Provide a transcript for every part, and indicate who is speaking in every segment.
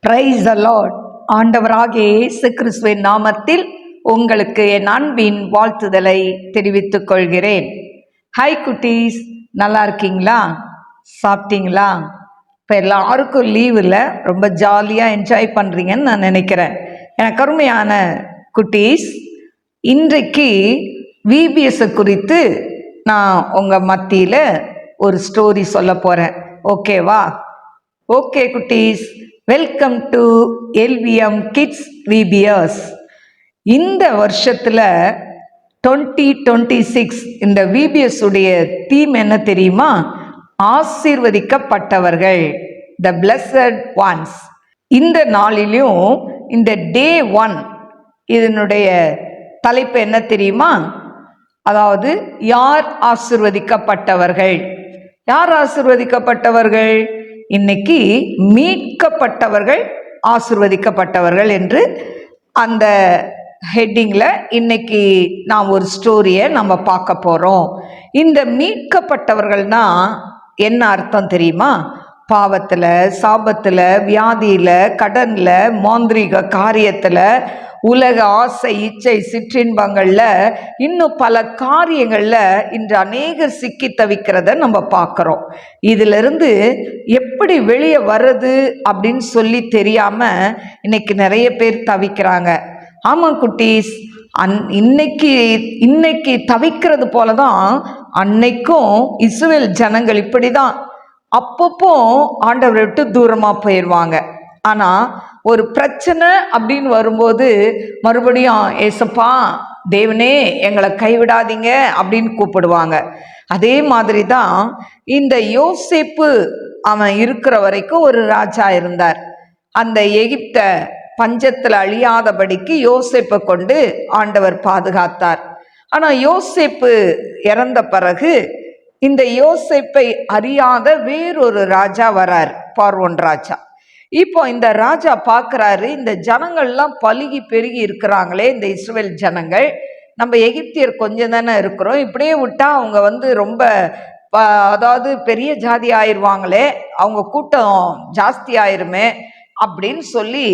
Speaker 1: Praise the Lord. ஆண்டவராகிய இயேசு கிறிஸ்துவின் நாமத்தில் உங்களுக்கு என் அன்பின் வாழ்த்துதலை தெரிவித்துக் கொள்கிறேன். ஹாய் குட்டீஸ், நல்லா இருக்கீங்களா? சாப்பிட்டீங்களா? இப்போ எல்லாருக்கும் லீவில் ரொம்ப ஜாலியாக என்ஜாய் பண்ணுறீங்கன்னு நான் நினைக்கிறேன். எனக்கு அருமையான குட்டீஸ், இன்றைக்கு விபிஎஸ் குறித்து நான் உங்கள் மத்தியில் ஒரு ஸ்டோரி சொல்ல போகிறேன். ஓகேவா? ஓகே குட்டீஸ், welcome to LVM kids VBS. இந்த வருஷத்தில் 2026 இந்த விபிஎஸ் உடைய தீம் என்ன தெரியுமா? ஆசீர்வதிக்கப்பட்டவர்கள், த பிளஸட் ஒன்ஸ். இந்த நாளிலும் இந்த டே 1 இதனுடைய தலைப்பு என்ன தெரியுமா? அதாவது யார் ஆசீர்வதிக்கப்பட்டவர்கள்? யார் ஆசீர்வதிக்கப்பட்டவர்கள்? இன்னைக்கு மீட்கப்பட்டவர்கள் ஆசீர்வதிக்கப்பட்டவர்கள் என்று அந்த ஹெட்டிங்கில் இன்னைக்கு நாம் ஒரு ஸ்டோரியை நம்ம பார்க்க போகிறோம். இந்த மீட்கப்பட்டவர்கள்னா என்ன அர்த்தம் தெரியுமா? பாவத்தில், சாபத்தில், வியாதியில், கடனில், மாந்திரீக காரியத்தில், உலக ஆசை, இச்சை, சிற்றின்பங்களில், இன்னும் பல காரியங்களில் இன்று அநேகர் சிக்கி தவிக்கிறத நம்ம பார்க்குறோம். இதிலிருந்து எப்படி வெளியே வர்றது அப்படின்னு சொல்லி தெரியாமல் இன்னைக்கு நிறைய பேர் தவிக்கிறாங்க. ஆமாம் குட்டீஸ், இன்னைக்கு தவிக்கிறது போல தான் அன்னைக்கும் இஸ்ரவேல் ஜனங்கள் இப்படி தான் அப்பப்போ ஆண்டவரை விட்டு தூரமாக போயிடுவாங்க. ஆனால் ஒரு பிரச்சனை அப்படின்னு வரும்போது மறுபடியும் ஏசப்பா தேவனே எங்களை கைவிடாதீங்க அப்படின்னு கூப்பிடுவாங்க. அதே மாதிரி தான் இந்த யோசேப்பு அவன் இருக்கிற வரைக்கும் ஒரு ராஜா இருந்தார். அந்த எகிப்த பஞ்சத்தில் அழியாதபடிக்கு யோசேப்பை கொண்டு ஆண்டவர் பாதுகாத்தார். ஆனால் யோசேப்பு இறந்த பிறகு இந்த யோசேப்பை அறியாத வேறொரு ராஜா வரார், பார்வோன் ராஜா. இப்போ இந்த ராஜா பார்க்குறாரு, இந்த ஜனங்கள்லாம் பலுகி பெருகி இருக்கிறாங்களே, இந்த இஸ்ரவேல் ஜனங்கள், நம்ம எகிப்தியர் கொஞ்சம் தானே இருக்கிறோம், இப்படியே விட்டா அவங்க ரொம்ப அதாவது பெரிய ஜாதி ஆயிடுவாங்களே, அவங்க கூட்டம் ஜாஸ்தி ஆயிருமே அப்படின்னு சொல்லி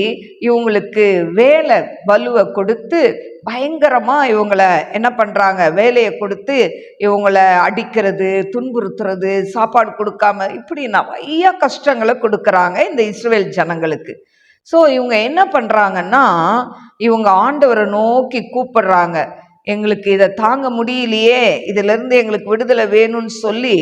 Speaker 1: இவங்களுக்கு வேலை பலுவை கொடுத்து பயங்கரமாக இவங்களை என்ன பண்ணுறாங்க, வேலையை கொடுத்து இவங்களை அடிக்கிறது, துன்புறுத்துறது, சாப்பாடு கொடுக்காம இப்படி நிறைய கஷ்டங்களை கொடுக்குறாங்க இந்த இஸ்ரவேல் ஜனங்களுக்கு. ஸோ இவங்க என்ன பண்ணுறாங்கன்னா, இவங்க ஆண்டவரை நோக்கி கூப்பிடுறாங்க, எங்களுக்கு இதை தாங்க முடியலையே, இதிலிருந்து எங்களுக்கு விடுதலை வேணும்னு சொல்லி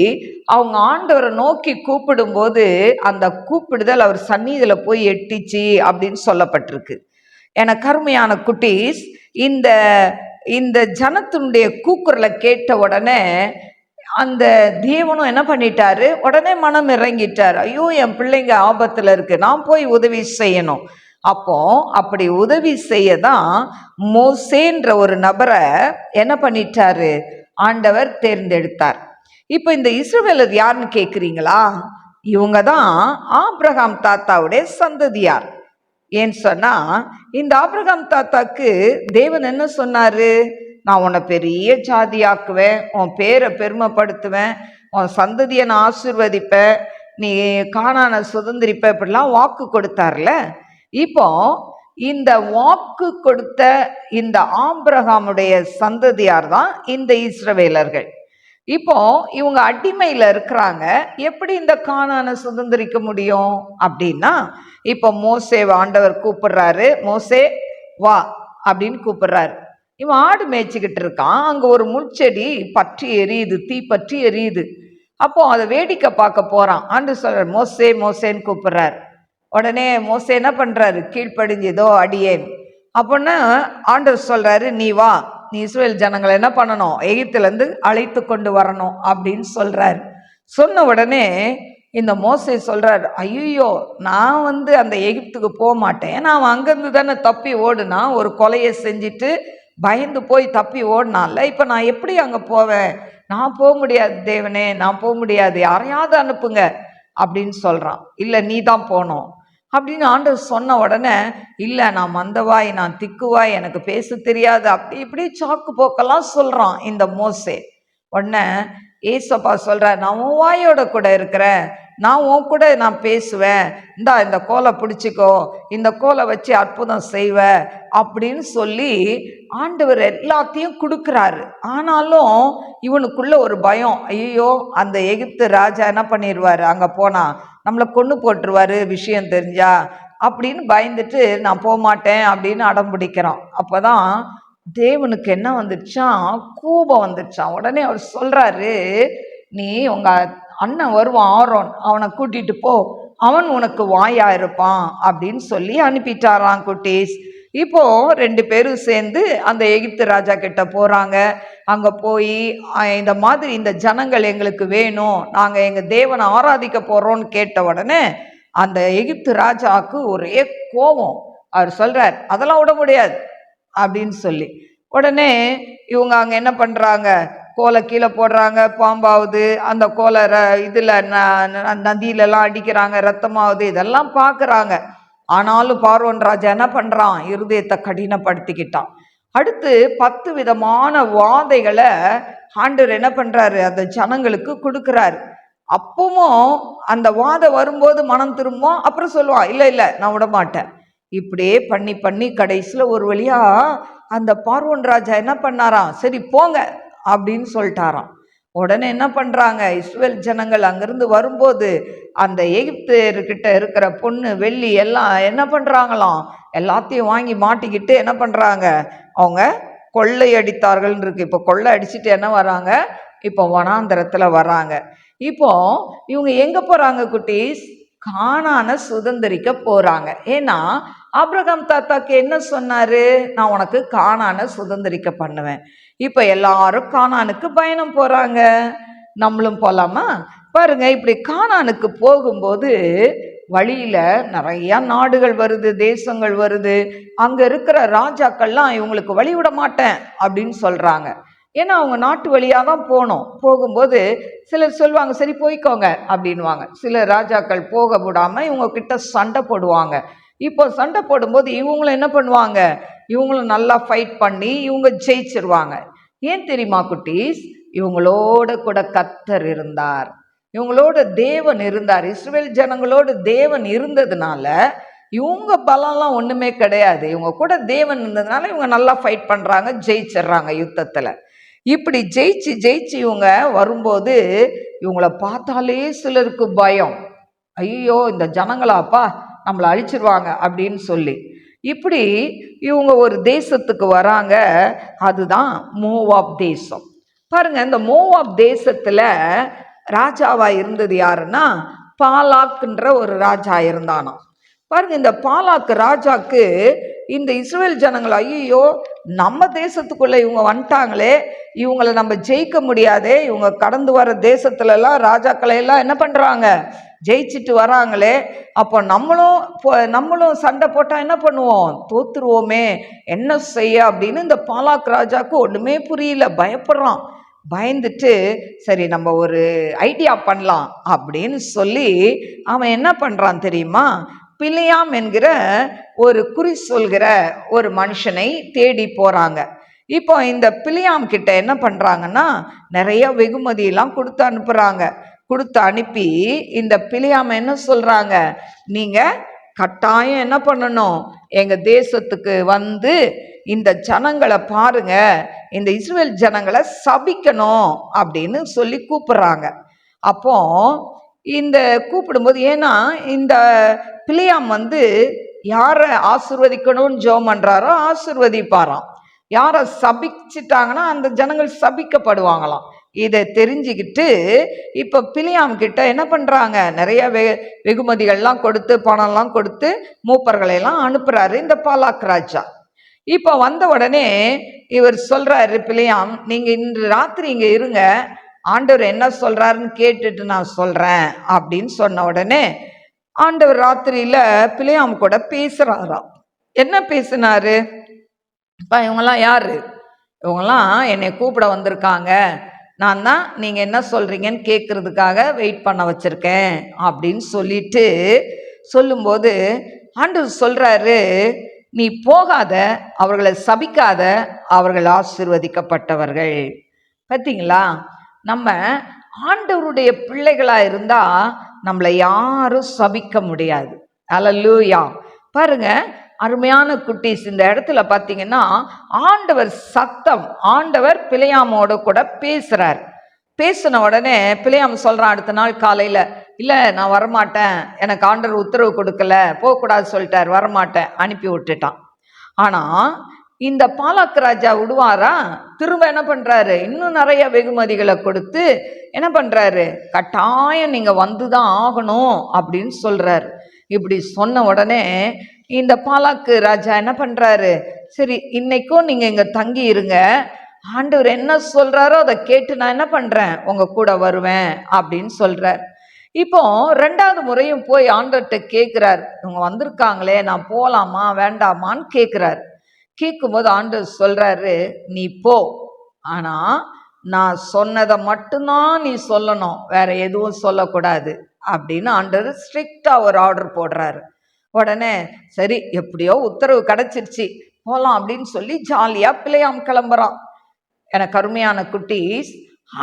Speaker 1: அவங்க ஆண்டவரை நோக்கி கூப்பிடும்போது அந்த கூப்பிடுதல் அவர் சந்நிதியில் போய் எட்டிச்சு அப்படின்னு சொல்லப்பட்டிருக்கு. எனக்கு அருமையான குட்டீஸ், இந்த ஜனத்தினுடைய கூக்குரலை கேட்ட உடனே அந்த தேவனும் என்ன பண்ணிட்டாரு, உடனே மனம் இறங்கிட்டார். ஐயோ, என் பிள்ளைங்க ஆபத்தில் இருக்கு, நான் போய் உதவி செய்யணும். அப்போ அப்படி உதவி செய்ய தான் மோசேன்ற ஒரு நபரை என்ன பண்ணிட்டாரு, ஆண்டவர் தேர்ந்தெடுத்தார். இப்போ இந்த இஸ்ரவேலர் யாருன்னு கேட்குறீங்களா? இவங்க தான் ஆபிரகாம் தாத்தாவுடைய சந்ததியார். ஏன்னு சொன்னா, இந்த ஆபிரகாம் தாத்தாக்கு தேவன் என்ன சொன்னாரு, நான் உன்னை பெரிய ஜாதியாக்குவேன், உன் பேரை பெருமைப்படுத்துவேன், உன் சந்ததியை நான் ஆசீர்வதிப்பேன், நீ கானானை சுதந்திரிப்ப, இப்படிலாம் வாக்கு கொடுத்தார்ல. இப்போ இந்த வாக்கு கொடுத்த இந்த ஆபிரகாமுடைய சந்ததியார் தான் இந்த இஸ்ரவேலர்கள். இப்போ இவங்க அடிமையில் இருக்கிறாங்க. எப்படி இந்த கானானை சுதந்திரிக்க முடியும் அப்படின்னா, இப்போ மோசேவை ஆண்டவர் கூப்பிடுறாரு, மோசே வா அப்படின்னு கூப்பிடுறாரு. இவன் ஆடு மேய்ச்சிக்கிட்டு இருக்கான். அங்கே ஒரு முள்செடி பற்றி எரியுது, தீ பற்றி எரியுது. அப்போ அதை வேடிக்கை பார்க்க போறான். ஆண்டவர் சொல்றார், மோசே மோசேன்னு கூப்பிடுறாரு. உடனே மோசே என்ன பண்றாரு, கீழ்ப்படிஞ்சதோ அடியேன். அப்படின்னா ஆண்டவர் சொல்றாரு, நீ வா, நீ இஸ்ரவேல் ஜனங்களை என்ன பண்ணணும், எகிப்திலேருந்து அழைத்து கொண்டு வரணும் அப்படின்னு சொல்றாரு. சொன்ன உடனே இந்த மோசே சொல்றாரு, ஐயோ, நான் அந்த எகிப்துக்கு போக மாட்டேன், நான் அங்கேருந்து தானே தப்பி ஓடுனா, ஒரு கொலையை செஞ்சுட்டு பயந்து போய் தப்பி ஓடினால, இப்போ நான் எப்படி அங்கே போவேன், நான் போக முடியாது தேவனே, நான் போக முடியாது, யாரையாவது அனுப்புங்க அப்படின்னு சொல்றான். இல்லை, நீ தான் போகணும் அப்படின்னு ஆண்டவர் சொன்ன உடனே, இல்லை நான் மந்தவாய், நான் திக்குவாய், எனக்கு பேச தெரியாது, அப்படி இப்படி சாக்கு போக்கெல்லாம் சொல்கிறான் இந்த மோசே. உடனே ஏசப்பா சொல்கிறார், நான் உன் வாயோட கூட இருக்கிறேன், நான் உன் கூட நான் பேசுவேன், இந்த கோலை பிடிச்சிக்கோ, இந்த கோலை வச்சு அற்புதம் செய்வ அப்படின்னு சொல்லி ஆண்டவர் எல்லாத்தையும் கொடுக்குறாரு. ஆனாலும் இவனுக்குள்ள ஒரு பயம், ஐயோ அந்த எகிப்து ராஜா என்ன பண்ணிடுவாரு, அங்கே போனால் நம்மளை கொன்று போட்டுருவாரு விஷயம் தெரிஞ்சா அப்படின்னு பயந்துட்டு நான் போகமாட்டேன் அப்படின்னு அடம் பிடிக்கிறான். அப்போதான் தேவனுக்கு என்ன வந்துடுச்சான், கோபம் வந்துடுச்சான். உடனே அவர் சொல்றாரு, நீ உங்க அண்ணன் வருவான் ஆரோன், அவனை கூட்டிட்டு போ, அவன் உனக்கு வாயா இருப்பான் அப்படின்னு சொல்லி அனுப்பிட்டாரான் குட்டீஸ். இப்போ 2 பேரும் சேர்ந்து அந்த எகிப்து ராஜா கிட்ட போறாங்க. அங்க போய் இந்த மாதிரி இந்த ஜனங்கள் எங்களுக்கு வேணும், நாங்க எங்க தேவனை ஆராதிக்க போறோம்னு கேட்ட உடனே அந்த எகிப்து ராஜாவுக்கு ஒரே கோபம். அவர் சொல்றார், அதெல்லாம் விட முடியாது அப்படின்னு சொல்லி. உடனே இவங்க அங்க என்ன பண்றாங்க, கோலை கீழே போடுறாங்க, பாம்பாவது, அந்த கோலை இதுல நதியிலலாம் அடிக்கிறாங்க, ரத்தமாவது, இதெல்லாம் பார்க்குறாங்க. ஆனாலும் பார்வோன் ராஜா என்ன பண்றான், இருதயத்தை கடினப்படுத்திக்கிட்டான். அடுத்து 10 விதமான வாதைகளை ஆண்டவர் என்ன பண்றாரு, அந்த ஜனங்களுக்கு கொடுக்குறாரு. அப்பவும் அந்த வாதை வரும்போது மனம் திரும்பும், அப்புறம் சொல்லுவான், இல்லை இல்லை நான் விட மாட்டேன். இப்படியே பண்ணி பண்ணி கடைசியில் ஒரு வழியா அந்த பார்வோன் ராஜா என்ன பண்ணாராம், சரி போங்க அப்படின்னு சொல்லிட்டாராம். உடனே என்ன பண்றாங்க, இஸ்ரவேல் ஜனங்கள் அங்கிருந்து வரும்போது அந்த எகிப்தியர்கிட்ட இருக்கிற பொண்ணு வெள்ளி எல்லாம் என்ன பண்றாங்களாம், எல்லாத்தையும் வாங்கி மாட்டிக்கிட்டு என்ன பண்றாங்க, அவங்க கொள்ளை அடித்தார்கள் இருக்கு. இப்போ கொள்ளை அடிச்சுட்டு என்ன வராங்க, இப்போ வனாந்தரத்துல வராங்க. இப்போ இவங்க எங்க போறாங்க குட்டீஸ், கானானை சுதந்திரிக்க போறாங்க. ஏன்னா ஆபிரகாம் தாத்தாக்கு என்ன சொன்னாரு, நான் உனக்கு கானானை சுதந்திரிக்க பண்ணுவேன். இப்ப எல்லாரும் கானானுக்கு பயணம் போறாங்க, நம்மளும் போலாமா? பாருங்க, இப்படி கானானுக்கு போகும்போது வழியில நிறைய நாடுகள் வருது, தேசங்கள் வருது. அங்க இருக்கிற ராஜாக்கள்லாம் இவங்களுக்கு வழி விட மாட்டேன் அப்படின்னு சொல்றாங்க. ஏன்னா அவங்க நாட்டு வழியாக தான் போகணும். போகும்போது சிலர் சொல்லுவாங்க, சரி போய்க்கோங்க அப்படின்வாங்க. சில ராஜாக்கள் போக விடாம இவங்க கிட்ட சண்டை போடுவாங்க. இப்போ சண்டை போடும்போது இவங்களும் என்ன பண்ணுவாங்க, இவங்களும் நல்லா ஃபைட் பண்ணி இவங்க ஜெயிச்சிருவாங்க. ஏன் தெரியுமா குட்டீஸ், இவங்களோட கூட கர்த்தர் இருந்தார், இவங்களோட தேவன் இருந்தார். இஸ்ரவேல் ஜனங்களோட தேவன் இருந்ததுனால இவங்க பலம்லாம் ஒன்றுமே கிடையாது. இவங்க கூட தேவன் இருந்ததுனால இவங்க நல்லா ஃபைட் பண்ணுறாங்க, ஜெயிச்சிட்றாங்க யுத்தத்தில். இப்படி ஜெயிச்சு ஜெயிச்சு இவங்க வரும்போது இவங்கள பார்த்தாலே சிலருக்கு பயம், ஐயோ இந்த ஜனங்களாப்பா நம்மளை அழிச்சிருவாங்க அப்படின்னு சொல்லி. இப்படி இவங்க ஒரு தேசத்துக்கு வராங்க, அதுதான் மோவாப் தேசம். பாருங்க, இந்த மோவாப் தேசத்துல ராஜாவா இருந்தது யாருன்னா பாலாக்ன்ற ஒரு ராஜா இருந்தானா. பாருங்க, இந்த பாலாக்கு ராஜாக்கு இந்த இஸ்ரவேல் ஜனங்கள், ஐயோ நம்ம தேசத்துக்குள்ள இவங்க வந்துட்டாங்களே, இவங்களை நம்ம ஜெயிக்க முடியாதே, இவங்க கடந்து வர தேசத்துல எல்லாம் ராஜாக்களை எல்லாம் என்ன பண்றாங்க, ஜெயிச்சுட்டு வராங்களே, அப்போ நம்மளும் சண்டை போட்டா என்ன பண்ணுவோம், தோத்துருவோமே, என்ன செய்ய அப்படின்னு இந்த பாலாக் ராஜாக்கு ஒண்ணுமே புரியல, பயப்படுறான். பயந்துட்டு சரி நம்ம ஒரு ஐடியா பண்ணலாம் அப்படின்னு சொல்லி அவன் என்ன பண்றான் தெரியுமா, பிலியாம் என்கிற ஒரு குறி சொல்கிற ஒரு மனுஷனை தேடி போறாங்க. இப்போ இந்த பிலியாம் கிட்ட என்ன பண்றாங்கன்னா நிறைய வெகுமதியெல்லாம் கொடுத்து அனுப்புறாங்க. கொடுத்து அனுப்பி இந்த பிலியாம என்ன சொல்றாங்க, நீங்க கட்டாயம் என்ன பண்ணணும், எங்க தேசத்துக்கு வந்து இந்த ஜனங்களை பாருங்க, இந்த இஸ்ரவேல் ஜனங்களை சபிக்கணும் அப்படின்னு சொல்லி கூப்பிடுறாங்க. அப்போ இந்த கூப்பிடும்போது, ஏன்னா இந்த பிலியாம் வந்து யாரை ஆசிர்வதிக்கணும்னு ஜெபம் பண்றாரோ ஆசிர்வதிப்பாராம், யாரை சபிச்சிட்டாங்கன்னா அந்த ஜனங்கள் சபிக்கப்படுவாங்களாம். இதை தெரிஞ்சுக்கிட்டு இப்போ பிலியாம் கிட்ட என்ன பண்றாங்க, நிறைய வெகுமதிகள்லாம் கொடுத்து பணம்லாம் கொடுத்து மூப்பர்களையெல்லாம் அனுப்புறாரு இந்த பாலாக் ராஜா. இப்போ வந்த உடனே இவர் சொல்றாரு, பிலியாம் நீங்க இன்று ராத்திரி இங்க இருங்க, ஆண்டவர் என்ன சொல்றாருன்னு கேட்டுட்டு நான் சொல்றேன் அப்படின்னு சொன்ன உடனே ஆண்டவர் ராத்திரியில பிலியாம் கூட பேசுறாராம். என்ன பேசினாரு, இவங்கெல்லாம் யாரு, இவங்கெல்லாம் என்னை கூப்பிட வந்திருக்காங்க, நான் தான் நீங்க என்ன சொல்றீங்கன்னு கேட்கறதுக்காக வெயிட் பண்ண வச்சிருக்கேன் அப்படின்னு சொல்லிட்டு சொல்லும்போது ஆண்டவர் சொல்றாரு, நீ போகாத, அவர்களை சபிக்காத, அவர்கள் ஆசீர்வதிக்கப்பட்டவர்கள். பார்த்தீங்களா, நம்ம ஆண்டவருடைய பிள்ளைகளா இருந்தா நம்மளை யாரும் சபிக்க முடியாது. அல்லேலூயா. பாருங்க, அருமையான குட்டீஸ், இந்த இடத்துல பார்த்தீங்கன்னா ஆண்டவர் சத்தம், ஆண்டவர் பிலேயாமோட கூட பேசுறார். பேசின உடனே பிலேயாம் சொல்றான் அடுத்த நாள் காலையில, இல்லை நான் வரமாட்டேன், எனக்கு ஆண்டவர் உத்தரவு கொடுக்கல, போகக்கூடாது சொல்லிட்டார், வரமாட்டேன், அனுப்பி விட்டுட்டான். ஆனா இந்த பாலாக்கு ராஜா விடுவாரா? திரும்ப என்ன பண்றாரு, இன்னும் நிறைய வெகுமதிகளை கொடுத்து என்ன பண்றாரு, கட்டாயம் நீங்க வந்துதான் ஆகணும் அப்படின்னு சொல்றாரு. இப்படி சொன்ன உடனே இந்த பாலாக்கு ராஜா என்ன பண்றாரு, சரி இன்னைக்கும் நீங்க இங்க தங்கி இருங்க, ஆண்டவர் என்ன சொல்றாரோ அதை கேட்டு நான் என்ன பண்றேன், உங்க கூட வருவேன் அப்படின்னு சொல்றார். இப்போ 2வது முறையும் போய் ஆண்டவர்கிட்ட கேட்கிறார், இவங்க வந்திருக்காங்களே நான் போலாமா வேண்டாமான்னு கேட்கிறார். கேட்கும்போது ஆண்டவர் சொல்றாரு, நீ போ, ஆனா நான் சொன்னதை மட்டும்தான் நீ சொல்லணும், வேற எதுவும் சொல்லக்கூடாது அப்படின்னு ஆண்டவர் ஸ்ட்ரிக்டா ஒரு ஆர்டர் போடுறாரு. உடனே சரி எப்படியோ உத்தரவு கிடைச்சிருச்சு போலாம் அப்படின்னு சொல்லி ஜாலியா பிலேயாம் கிளம்புறான். எனக்கு அருமையான குட்டீஸ்,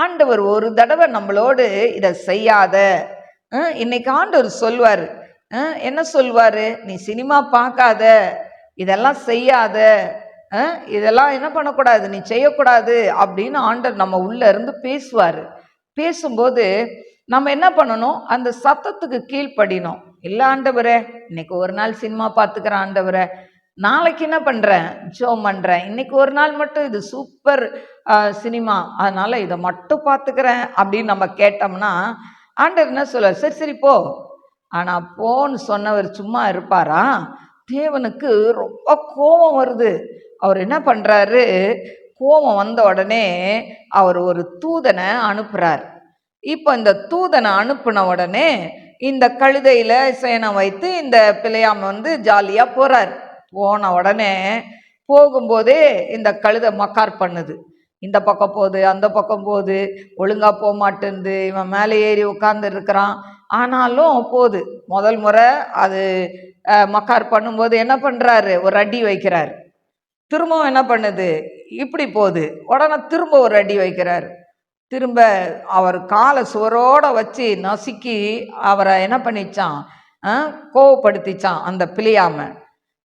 Speaker 1: ஆண்டவர் ஒரு தடவை நம்மளோடு இதை செய்யாத, இன்னைக்கு ஆண்டவர் சொல்வாரு, என்ன சொல்வாரு, நீ சினிமா பார்க்காத, இதெல்லாம் செய்யாத, இதெல்லாம் என்ன பண்ணக்கூடாது, நீ செய்யக்கூடாது அப்படின்னு ஆண்டவர் நம்ம உள்ள இருந்து பேசுவார். பேசும்போது நம்ம என்ன பண்ணணும், அந்த சத்தத்துக்கு கீழ்ப்படினோம். இல்லை ஆண்டவரே, இன்னைக்கு ஒரு நாள் சினிமா பார்த்துக்கிறேன் ஆண்டவரே, நாளைக்கு என்ன பண்ணுறேன், ஜோம் பண்ணுறேன், இன்னைக்கு ஒரு நாள் மட்டும் இது சூப்பர் சினிமா, அதனால இதை மட்டும் பார்த்துக்கிறேன் அப்படின்னு நம்ம கேட்டோம்னா ஆண்டவர் என்ன சொல்வார், சரி சரி போ. ஆனால் போன்னு சொன்னவர் சும்மா இருப்பாரா? தேவனுக்கு ரொம்ப கோபம் வருது. அவர் என்ன பண்ணுறாரு, கோபம் வந்த உடனே அவர் ஒரு தூதனை அனுப்புகிறார். இப்போ இந்த தூதனை அனுப்பின உடனே இந்த கழுதையில சேனம் வைத்து இந்த பிலேயாம் ஜாலியாக போகிறார். போன உடனே போகும்போதே இந்த கழுதை மக்கார் பண்ணுது, இந்த பக்கம் போகுது அந்த பக்கம் போகுது, ஒழுங்கா போக மாட்டேங்குது, இவன் மேலே ஏறி உட்கார்ந்து இருக்கிறான், ஆனாலும் போகுது. முதல் முறை அது மக்கார் பண்ணும்போது என்ன பண்ணுறாரு, ஒரு அடி வைக்கிறார். திரும்பவும் என்ன பண்ணுது, இப்படி போகுது, உடனே திரும்ப ஒரு அடி வைக்கிறார். திரும்ப அவர் காலை சுவரோட வச்சு நசுக்கி அவரை என்ன பண்ணிச்சான், கோவப்படுத்திச்சான் அந்த பிலேயாம.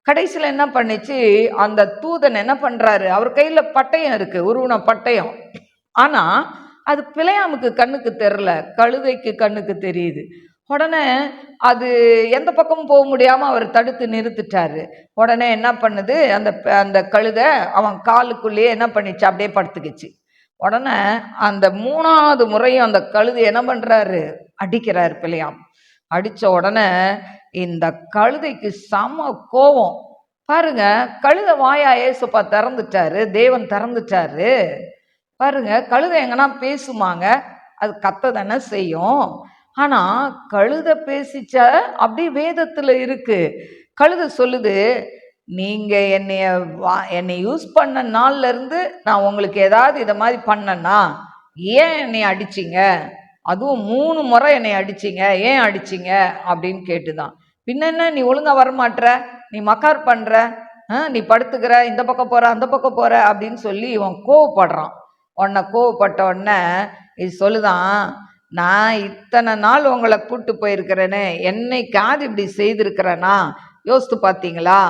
Speaker 1: கடைசியில் என்ன பண்ணிச்சு, அந்த தூதன் என்ன பண்ணுறாரு, அவர் கையில் பட்டயம் இருக்குது, உருவன பட்டயம். ஆனால் அது பிலேயாமுக்கு கண்ணுக்கு தெரில, கழுதைக்கு கண்ணுக்கு தெரியுது. உடனே அது எந்த பக்கமும் போக முடியாமல் அவர் தடுத்து நிறுத்திட்டாரு. உடனே என்ன பண்ணுது, அந்த அந்த கழுதை அவன் காலுக்குள்ளேயே என்ன பண்ணிச்சு, அப்படியே படுத்துக்கிச்சு. உடனே அந்த 3வது முறையும் அந்த கழுதை என்ன பண்ணுறாரு, அடிக்கிறார் பிலேயாம். அடித்த உடனே இந்த கழுதைக்கு செம கோபம். பாருங்க, கழுதை வாயா ஏசுப்பா திறந்துட்டாரு, தேவன் திறந்துட்டாரு. பாருங்க, கழுதை எங்கன்னா பேசுமாங்க, அது கத்த தானே செய்யும். ஆனால் கழுதை பேசிச்ச அப்படி வேதத்தில் இருக்கு. கழுதை சொல்லுது, நீங்கள் என்னை யூஸ் பண்ண நாள்ல இருந்து நான் உங்களுக்கு ஏதாவது இதை மாதிரி பண்ணனா, ஏன் என்னை அடிச்சிங்க, அதுவும் 3 முறை என்னை அடிச்சிங்க, ஏன் அடிச்சிங்க அப்படின்னு கேட்டுதான். பின்ன என்ன, நீ ஒழுங்கா வரமாட்ற, நீ மக்கார் பண்ற, நீ படுத்துக்கிற, இந்த பக்கம் போற அந்த பக்கம் போற அப்படின்னு சொல்லி இவன் கோவப்படுறான். உன்னை கோவப்பட்ட உடனே இது சொல்லுதான், நான் இத்தனை நாள் உங்களை கூட்டு போயிருக்கிறேன்னு என்னைக்காவது இப்படி செய்திருக்கிறேனா, யோசித்து பார்த்தீங்களா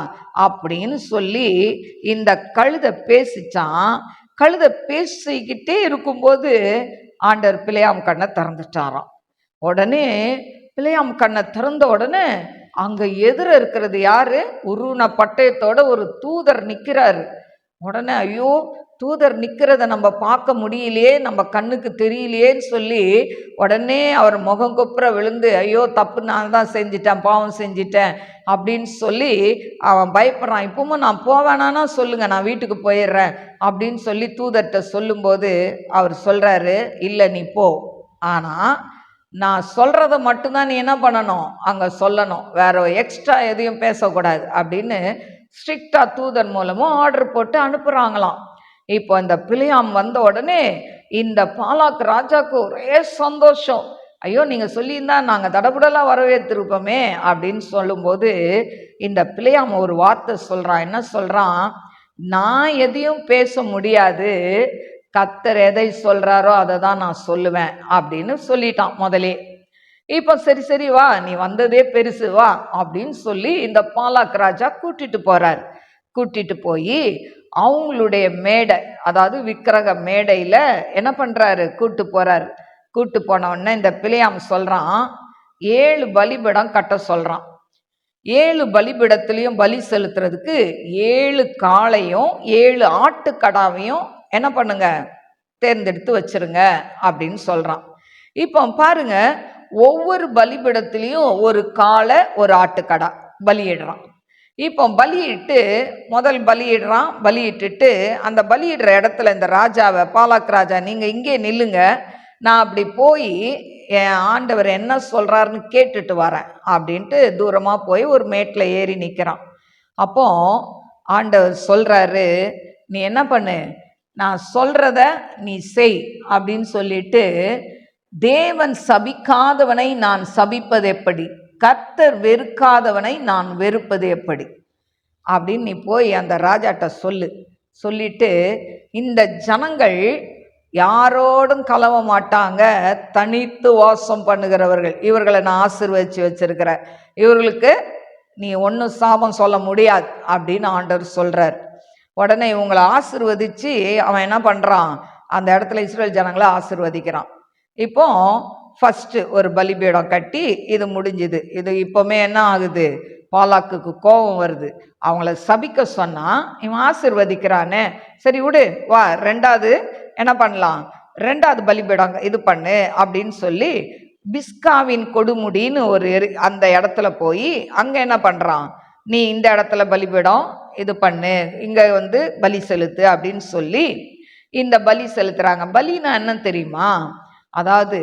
Speaker 1: அப்படின்னு சொல்லி இந்த கழுதை பேசிச்சான். கழுதை பேசிக்கிட்டே இருக்கும்போது ஆண்டவர் பிலேயாம் கண்ணை திறந்துட்டாராம். உடனே பிலேயாம் கண்ணை திறந்த உடனே அங்க எதிர இருக்கிறது யாரு, உருவன பட்டயத்தோட ஒரு தூதர் நிற்கிறாரு. உடனே ஐயோ, தூதர் நிற்கிறத நம்ம பார்க்க முடியலையே, நம்ம கண்ணுக்கு தெரியலையேன்னு சொல்லி உடனே அவர் முகம் கொப்புற விழுந்து, ஐயோ தப்பு நான் தான் செஞ்சிட்டேன், பாவம் செஞ்சிட்டேன் அப்படின்னு சொல்லி அவன் பயப்படுறான். இப்பவும் நான் போவேனானா சொல்லுங்க, நான் வீட்டுக்கு போயிடுறேன் அப்படின்னு சொல்லி தூதர்கிட்ட சொல்லும்போது அவர் சொல்றாரு, இல்லை நீ போ, ஆனால் நான் சொல்றத மட்டும்தான் நீ என்ன பண்ணணும், அங்கே சொல்லணும், வேற எக்ஸ்ட்ரா எதையும் பேசக்கூடாது அப்படின்னு ஸ்ட்ரிக்டா தூதன் மூலமும் ஆர்டர் போட்டு அனுப்புறாங்களாம். இப்போ இந்த பிலேயாம் வந்த உடனே இந்த பாலாக் ராஜாவுக்கு ஒரே சந்தோஷம். ஐயோ, நீங்க சொல்லியிருந்தா நாங்க தடபுடலா வரவேற்றிருப்போமே அப்படின்னு சொல்லும்போது இந்த பிலேயாம் ஒரு வார்த்தை சொல்றான். என்ன சொல்றான், நான் எதையும் பேச முடியாது, கர்த்தர் எதை சொல்றாரோ அதை தான் நான் சொல்லுவேன் அப்படின்னு சொல்லிட்டான் முதலே. இப்போ சரி சரி வா, நீ வந்ததே பெருசு வா அப்படின்னு சொல்லி இந்த பாலாக் ராஜா கூட்டிட்டு போறார். கூட்டிட்டு போய் அவங்களுடைய மேடை, அதாவது விக்கிரக மேடையில என்ன பண்றாரு, கூட்டு போறாரு. கூட்டு போன உடனே இந்த பிலேயாம் சொல்றான், 7 பலிபீடம் கட்ட சொல்றான். 7 பலிபீடத்திலையும் பலி செலுத்துறதுக்கு 7 காளையும் 7 ஆட்டுக்கடாவையும் என்ன பண்ணுங்க, தேர்ந்தெடுத்து வச்சிருங்க அப்படின்னு சொல்றான். இப்போ பாருங்க, ஒவ்வொரு பலிபீடத்திலையும் ஒரு காளை ஒரு ஆட்டுக்கடா பலியிடுறான். இப்போ பலியிட்டு முதல் பலியிடுறான். பலியிட்டுட்டு அந்த பலியிடுற இடத்துல இந்த ராஜாவை, பாலாக் ராஜா, நீங்க இங்கே நில்லுங்க, நான் அப்படி போய் என் ஆண்டவர் என்ன சொல்றாருன்னு கேட்டுட்டு வரேன் அப்படின்ட்டு தூரமா போய் ஒரு மேட்டில் ஏறி நிற்கிறான். அப்போ ஆண்டவர் சொல்றாரு, நீ என்ன பண்ணு, நான் சொல்றத நீ செய் அப்படின்னு சொல்லிட்டு, தேவன் சபிக்காதவனை நான் சபிப்பது எப்படி, கர்த்தர் வெறுக்காதவனை நான் வெறுப்பது எப்படி அப்படின்னு நீ போய் அந்த ராஜாட்ட சொல்லு. சொல்லிட்டு, இந்த ஜனங்கள் யாரோடும் கலவ மாட்டாங்க, தனித்து வாசம் பண்ணுகிறவர்கள், இவர்களை நான் ஆசீர்வதிச்சு வச்சிருக்கிறேன், இவர்களுக்கு நீ ஒன்றும் சாபம் சொல்ல முடியாது அப்படின்னு ஆண்டவர் சொல்றார். உடனே இவங்களை ஆசீர்வதிச்சு அவன் என்ன பண்றான், அந்த இடத்துல இஸ்ரேல் ஜனங்களை ஆசீர்வதிக்கிறான். இப்போ ஃபர்ஸ்ட் ஒரு பலிபீடம் கட்டி இது முடிஞ்சுது. இது இப்போமே என்ன ஆகுது, பாலாக்குக்கு கோபம் வருது. அவங்கள சபிக்க சொன்னா இவன் ஆசீர்வதிக்கிறானே, சரி விடு வா, ரெண்டாவது என்ன பண்ணலாம், ரெண்டாவது பலிபீடம் இது பண்ணு அப்படின்னு சொல்லி பிஸ்காவின் கொடுமுடின்னு ஒரு அந்த இடத்துல போய் அங்க என்ன பண்றான், நீ இந்த இடத்துல பலிபீடம் இது பண்ணு, இங்க பலி செலுத்து அப்படின்னு சொல்லி இந்த பலி செலுத்துறாங்க. பலினா என்ன தெரியுமா, அதாவது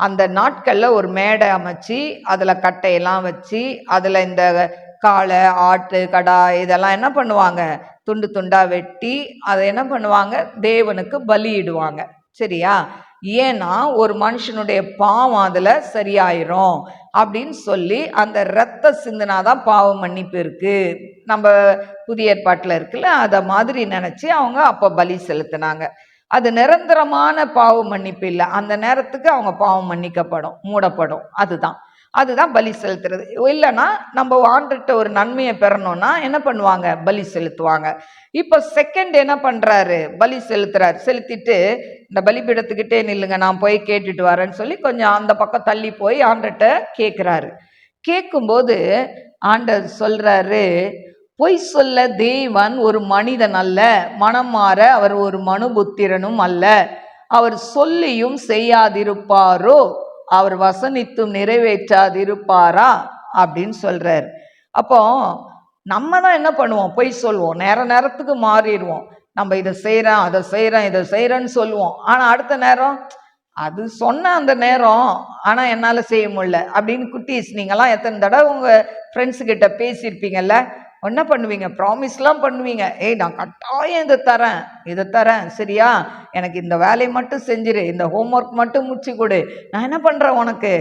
Speaker 1: அந்த நாட்கள்ல ஒரு மேடை அமைச்சு அதுல கட்டையெல்லாம் வச்சு அதுல இந்த காளை ஆட்டு கடா இதெல்லாம் என்ன பண்ணுவாங்க, துண்டு துண்டா வெட்டி அதை என்ன பண்ணுவாங்க, தேவனுக்கு பலியிடுவாங்க. சரியா, ஏன்னா ஒரு மனுஷனுடைய பாவம் அதுல சரியாயிரும் அப்படின்னு சொல்லி அந்த ரத்த சிந்தினாதான் பாவ மன்னிப்பு இருக்கு, நம்ம புதிய ஏற்பாட்டுல இருக்குல்ல, அத மாதிரி நினைச்சு அவங்க அப்ப பலி செலுத்தினாங்க. அது நிரந்தரமான பாவ மன்னிப்பு இல்லை, அந்த நேரத்துக்கு அவங்க பாவம் மன்னிக்கப்படும், மூடப்படும். அதுதான் பலி செலுத்துறது. இல்லைன்னா நம்ம ஆண்டுகிட்ட ஒரு நன்மையை பெறணும்னா என்ன பண்ணுவாங்க, பலி செலுத்துவாங்க. இப்போ செகண்ட் என்ன பண்றாரு, பலி செலுத்துறாரு. செலுத்திட்டு இந்த பலிபீடத்துக்கிட்டே நில்லுங்க, நான் போய் கேட்டுட்டு வரேன்னு சொல்லி கொஞ்சம் அந்த பக்கம் தள்ளி போய் ஆண்டுகிட்ட கேட்குறாரு. கேட்கும்போது ஆண்டவர் சொல்றாரு, பொய் சொல்ல தேவன் ஒரு மனிதன் அல்ல, மனம் மாற அவர் ஒரு மனுபுத்திரனும் அல்ல, அவர் சொல்லியும் செய்யாதிருப்பாரோ, அவர் வசனித்தும் நிறைவேற்றாதிருப்பாரா அப்படின்னு சொல்றார். அப்போ நம்ம தான் என்ன பண்ணுவோம், பொய் சொல்லுவோம், நேரத்துக்கு மாறிடுவோம். நம்ம இதை செய்யறேன் அதை செய்யறேன் இதை செய்யறேன்னு சொல்லுவோம், ஆனா அடுத்த நேரம் அது சொன்ன அந்த நேரம் ஆனா என்னால செய்ய முடியல அப்படின்னு. குட்டீஸ், நீங்கெல்லாம் எத்தனை தடவை உங்க ஃப்ரெண்ட்ஸு கிட்ட பேசியிருப்பீங்கல்ல, என்ன பண்ணுவீங்க, ப்ராமிஸ்லாம் பண்ணுவீங்க, ஏய் நான் கட்டாயம் இதை தரேன் சரியா, எனக்கு இந்த வேலையை மட்டும் செஞ்சிரு, இந்த ஹோம்ஒர்க் மட்டும் முடிச்சு கொடு, நான் என்ன பண்ணுறேன் உனக்கு,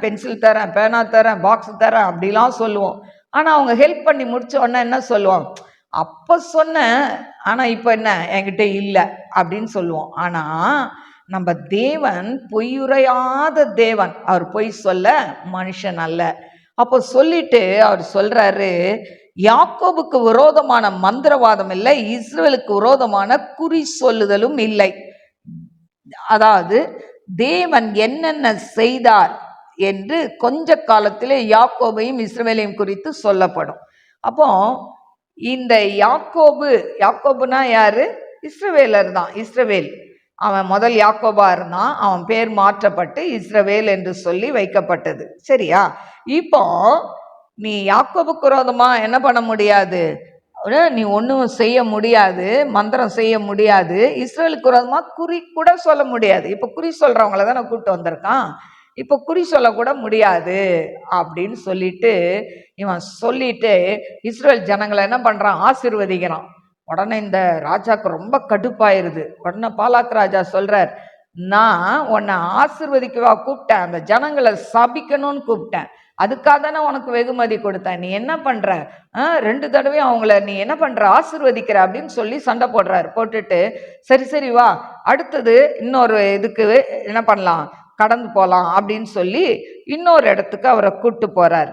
Speaker 1: பென்சில் தரேன், பேனா தரேன், பாக்ஸ் தரேன் அப்படிலாம் சொல்லுவோம். ஆனால் அவங்க ஹெல்ப் பண்ணி முடிச்ச உடனே என்ன சொல்லுவோம், அப்போ சொன்னேன் ஆனால் இப்போ என்ன என்கிட்ட இல்லை அப்படின்னு சொல்லுவோம். ஆனால் நம்ம தேவன் பொய்யுரையாத தேவன், அவர் பொய் சொல்ல மனுஷன் அல்ல. அப்போ சொல்லிட்டு அவர் சொல்றாரு, யாக்கோபுக்கு விரோதமான மந்திரவாதம் இல்லை, இஸ்ரவேலுக்கு விரோதமான குறி சொல்லுதலும் இல்லை. அதாவது தேவன் என்னென்ன செய்தார் என்று கொஞ்ச காலத்திலே யாக்கோபையும் இஸ்ரவேலையும் குறித்து சொல்லப்படும். அப்போ இந்த யாக்கோபுனா யாரு, இஸ்ரவேலர் தான். இஸ்ரவேல், அவன் முதல் யாக்கோபா இருந்தான், அவன் பேர் மாற்றப்பட்டு இஸ்ரவேல் என்று சொல்லி வைக்கப்பட்டது. சரியா, இப்போ நீ யாக்கோபுக்கு விரோதமா என்ன பண்ண முடியாது, நீ ஒன்றும் செய்ய முடியாது, மந்திரம் செய்ய முடியாது. இஸ்ரவேலுக்கு விரோதமா குறி கூட சொல்ல முடியாது. இப்போ குறி சொல்றவங்கள தான் கூப்பிட்டு வந்திருக்கான், இப்போ குறி சொல்லக்கூட முடியாது அப்படின்னு சொல்லிட்டு இவன் சொல்லிட்டு இஸ்ரவேல் ஜனங்களை என்ன பண்றான், ஆசீர்வதிக்கிறான். உடனே இந்த ராஜாக்கு ரொம்ப கடுப்பாயிருது. உடனே பாலாக் ராஜா சொல்றார், நான் உன்னை ஆசீர்வதிக்கவா கூப்பிட்டேன், அந்த ஜனங்களை சபிக்கணும்னு கூப்பிட்டேன், அதுக்காக தானே உனக்கு வெகுமதி கொடுத்தேன், நீ என்ன பண்ற, 2 தடவையும் அவங்கள நீ என்ன பண்ற, ஆசீர்வதிக்கிற அப்படின்னு சொல்லி சண்டை போடுறாரு. போட்டுட்டு சரி வா, அடுத்தது இன்னொரு இதுக்கு என்ன பண்ணலாம், கடந்து போகலாம் அப்படின்னு சொல்லி இன்னொரு இடத்துக்கு அவரை கூட்டு போறார்.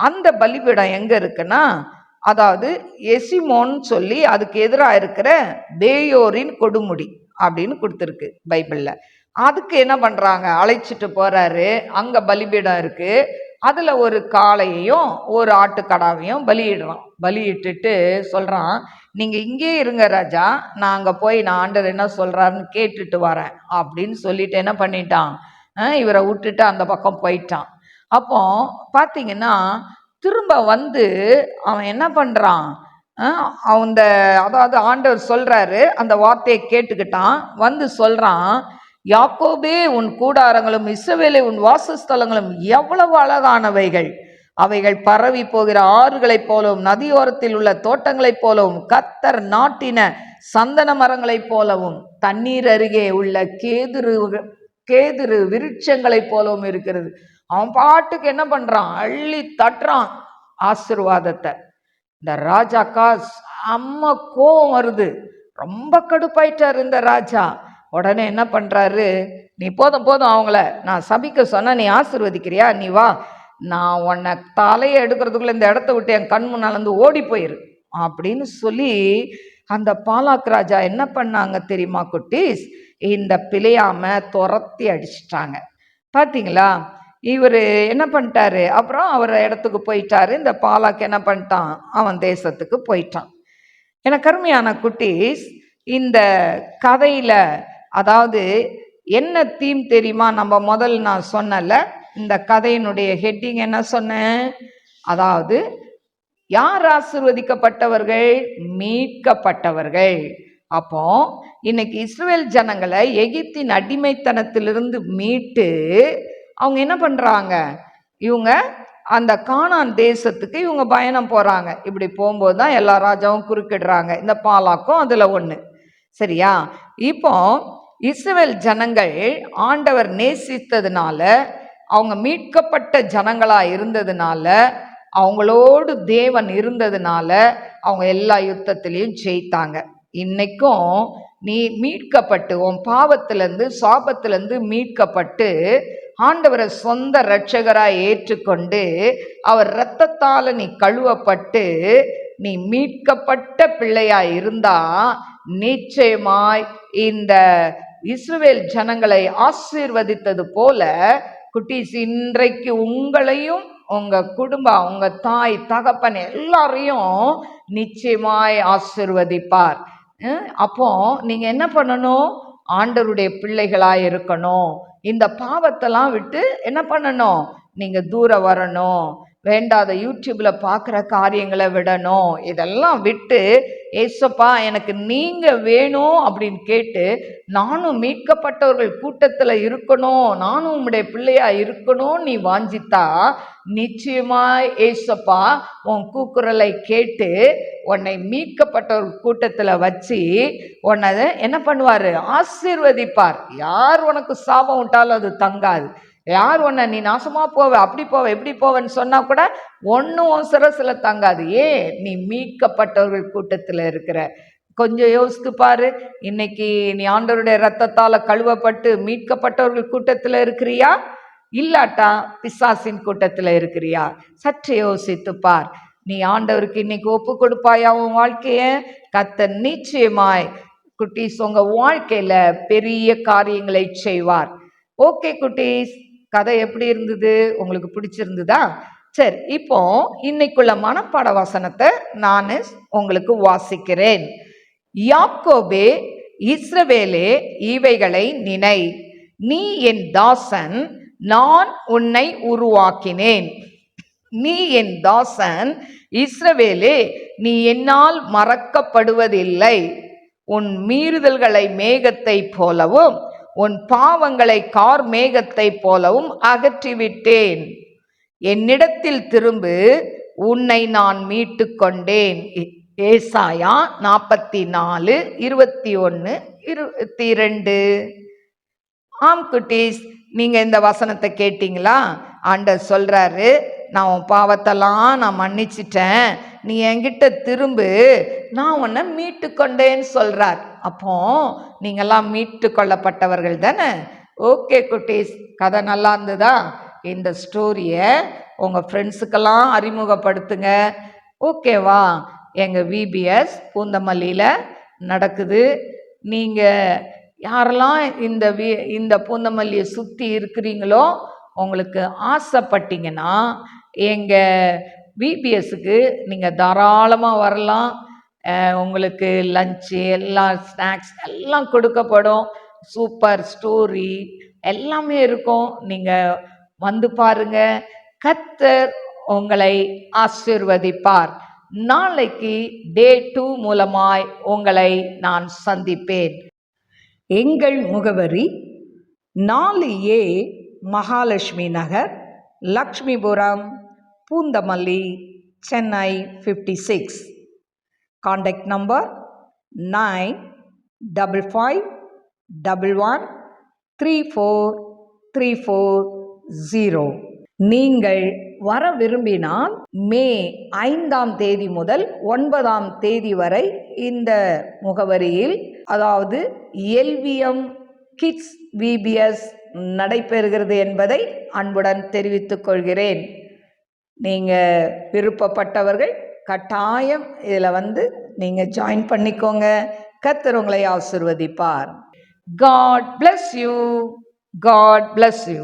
Speaker 1: அந்த பலிபீடம் எங்க இருக்குன்னா, அதாவது எசிமோன்னு சொல்லி அதுக்கு எதிராக இருக்கிற பேயோரின் கொடுமுடி அப்படின்னு கொடுத்துருக்கு பைபிள்ல. அதுக்கு என்ன பண்றாங்க, அழைச்சிட்டு போறாரு. அங்க பலிபீடம் இருக்கு. அதுல ஒரு காளையையும் ஒரு ஆட்டுக்கடாவையும் பலியிடுறான். பலியிட்டுட்டு சொல்றான், நீங்க இங்கே இருங்க ராஜா, நான் அங்க போய் நான் ஆண்டவர் என்ன சொல்றாருன்னு கேட்டுட்டு வரேன் அப்படின்னு சொல்லிட்டு என்ன பண்ணிட்டான், இவரை விட்டுட்டு அந்த பக்கம் போயிட்டான். அப்போ பார்த்தீங்கன்னா திரும்ப வந்து அவன் என்ன பண்றான், அந்த அதாவது ஆண்டவர் சொல்றாரு, அந்த வார்த்தையை கேட்டுக்கிட்டான். வந்து சொல்றான், யாக்கோபே உன் கூடாரங்களும் இஸ்ரவேலே உன் வாசஸ்தலங்களும் எவ்வளவு அழகானவைகள், அவைகள் பரவி போகிற ஆறுகளைப் போலவும் நதியோரத்தில் உள்ள தோட்டங்களைப் போலவும் கர்த்தர் நாட்டின சந்தன மரங்களைப் போலவும் தண்ணீர் அருகே உள்ள கேதுரு விருட்சங்களைப் போலவும் இருக்கிறது. அவன் பாட்டுக்கு என்ன பண்றான், அள்ளி தட்டுறான் ஆசீர்வாதத்தை. இந்த ராஜாக்கா செம்ம கோவம் வருது, ரொம்ப கடுப்பாயிட்டார் இந்த ராஜா. உடனே என்ன பண்றாரு, நீ போதும் போதும், அவங்கள நான் சபிக்க சொன்ன நீ ஆசீர்வதிக்கிறியா, நீ வா, நான் உன்னை தலையை எடுக்கிறதுக்குள்ள இந்த இடத்த விட்டு என் கண் முன்னால் வந்து ஓடி போயிரு அப்படின்னு சொல்லி அந்த பாலாக் ராஜா என்ன பண்ணாங்க தெரியுமா குட்டீஸ், இந்த பிழையாம துரத்தி அடிச்சிட்டாங்க. பார்த்தீங்களா, இவர் என்ன பண்ணிட்டாரு, அப்புறம் அவர் இடத்துக்கு போயிட்டாரு. இந்த பாலாக் என்ன பண்ணிட்டான், அவன் தேசத்துக்கு போயிட்டான். எனக்கு அருமையான குட்டீஸ், இந்த கதையில அதாவது என்ன தீம் தெரியுமா, நம்ம முதல் நான் சொன்னல, இந்த கதையினுடைய ஹெட்டிங் என்ன சொன்னேன், அதாவது யார் ஆசீர்வதிக்கப்பட்டவர்கள், மீட்கப்பட்டவர்கள். அப்போ இன்னைக்கு இஸ்ரவேல் ஜனங்களை எகிப்தின் அடிமைத்தனத்திலிருந்து மீட்டு அவங்க என்ன பண்றாங்க, இவங்க அந்த கானான் தேசத்துக்கு இவங்க பயணம் போறாங்க. இப்படி போகும்போது தான் எல்லா ராஜாவும் குறுக்கிடுறாங்க, இந்த பாலாக்கும் அதுல ஒண்ணு. சரியா, இப்போ இஸ்ரவேல் ஜனங்கள் ஆண்டவர் நேசித்ததுனால, அவங்க மீட்கப்பட்ட ஜனங்களா இருந்ததுனால, அவங்களோடு தேவன் இருந்ததுனால அவங்க எல்லா யுத்தத்திலையும் ஜெயித்தாங்க. இன்னைக்கும் நீ மீட்கப்பட்டு உன் பாவத்திலிருந்து சாபத்திலிருந்து மீட்கப்பட்டு ஆண்டவரை சொந்த இரட்சகராய் ஏற்றுக்கொண்டு அவர் இரத்தத்தால நீ கழுவப்பட்டு நீ மீட்கப்பட்ட பிள்ளையாய் இருந்தா நிச்சயமாய் இந்த இஸ்ரவேல் ஜனங்களை ஆசீர்வதித்தது போல குட்டீஸ் இன்றைக்கு உங்களையும் உங்க குடும்பம் உங்க தாய் தகப்பன் எல்லாரையும் நிச்சயமாய் ஆசீர்வதிப்பார். அப்போ நீங்க என்ன பண்ணணும், ஆண்டவருடைய பிள்ளைகளாய் இருக்கணும். இந்த பாவத்தெல்லாம் விட்டு என்ன பண்ணணும், நீங்க தூரம் வரணும். வேண்டாத யூடியூப்ல பார்க்குற காரியங்களை விடணும். இதெல்லாம் விட்டு ஏசப்பா எனக்கு நீங்க வேணும் அப்படின்னு கேட்டு, நானும் மீட்கப்பட்டவர்கள் கூட்டத்தில் இருக்கணும், நானும் உம்முடைய பிள்ளையா இருக்கணும் நீ வாஞ்சித்தா நிச்சயமாய் ஏசப்பா உன் கூக்குரலை கேட்டு உன்னை மீட்கப்பட்டவர்கள் கூட்டத்தில் வச்சு உன்னை என்ன பண்ணுவாரு, ஆசீர்வதிப்பார். யார் உனக்கு சாபம் விட்டாலும் அது தங்காது. யார் உன்னை நீ நாசமா போவ அப்படி போவ எப்படி போவன்னு சொன்னா கூட ஒன்னும் சிரசில தங்காது. ஏன், நீ மீட்கப்பட்டவர்கள் கூட்டத்தில் இருக்கிற. கொஞ்சம் யோசித்து பாரு, இன்னைக்கு நீ ஆண்டவருடைய இரத்தத்தால கழுவப்பட்டு மீட்கப்பட்டவர்கள் கூட்டத்தில் இருக்கிறியா, இல்லாட்டா பிசாசின் கூட்டத்தில் இருக்கிறியா? சற்று யோசித்து பார். நீ ஆண்டவருக்கு இன்னைக்கு ஒப்பு கொடுப்பாயா உன் வாழ்க்கைய? கர்த்தர் நிச்சயமாய் குட்டீஸ் உங்க வாழ்க்கையில பெரிய காரியங்களை செய்வார். ஓகே குட்டீஸ், கதை எப்படி இருந்தது, உங்களுக்கு பிடிச்சிருந்ததா? சரி, இப்போ இன்னைக்குள்ள மனப்பாட வசனத்தை நான் உங்களுக்கு வாசிக்கிறேன். யாக்கோபே இஸ்ரவேலே இவைகளை நினை, நீ என் தாசன், நான் உன்னை உருவாக்கினேன். நீ என் தாசன் இஸ்ரவேலே, நீ என்னால் மறக்கப்படுவதில்லை. உன் மீறுதல்களை மேகத்தை போலவும் உன் பாவங்களை கார் மேகத்தை போலவும் அகற்றிவிட்டேன். என்னிடத்தில் திரும்பு, உன்னை நான் மீட்டு கொண்டேன். ஏசாயா 44, 21, 22. ஆம் குட்டீஸ், நீங்க இந்த வசனத்தை கேட்டீங்களா? ஆண்டவர் சொல்றாரு, நான் உன் பாவத்தெல்லாம் நான் மன்னிச்சிட்டேன், நீ என்கிட்ட திரும்பு, நான் உன்னை மீட்டு கொண்டேன்னு சொல்றார். அப்போ நீங்கெல்லாம் மீட்டு கொள்ளப்பட்டவர்கள் தானே? ஓகே குட்டீஸ், கதை நல்லா இருந்ததா? இந்த ஸ்டோரியை உங்கள் ஃப்ரெண்ட்ஸுக்கெல்லாம் அறிமுகப்படுத்துங்க. ஓகேவா? எங்கள் விபிஎஸ் பூந்தமல்லியில் நடக்குது. நீங்கள் யாரெல்லாம் இந்த பூந்தமல்லியை சுற்றி இருக்கிறீங்களோ, உங்களுக்கு ஆசைப்பட்டீங்கன்னா எங்கள் விபிஎஸ்க்கு நீங்கள் தாராளமாக வரலாம். உங்களுக்கு லஞ்சு எல்லாம் ஸ்நாக்ஸ் எல்லாம் கொடுக்கப்படும். சூப்பர் ஸ்டோரி எல்லாமே இருக்கும். நீங்கள் வந்து பாருங்க. கர்த்தர் உங்களை ஆசீர்வதிப்பார். நாளைக்கு டே 2 மூலமாய் உங்களை நான் சந்திப்பேன். எங்கள் முகவரி 4A மகாலட்சுமி நகர், லக்ஷ்மிபுரம், பூந்தமல்லி, சென்னை 56. Contact number 9511343440. நீங்கள் வர விரும்பினால் மே 5ஆம் தேதி முதல் 9ஆம் தேதி வரை இந்த முகவரியில், அதாவது எல்விஎம் கிட்ஸ் விபிஎஸ் நடைபெறுகிறது என்பதை அன்புடன் தெரிவித்துக் கொள்கிறேன். நீங்கள் விருப்பப்பட்டவர்கள் கட்டாயம் இதில் வந்து நீங்கள் ஜாயின் பண்ணிக்கோங்க. கர்த்தர் உங்களை ஆசீர்வதிப்பார். God bless you. God bless you.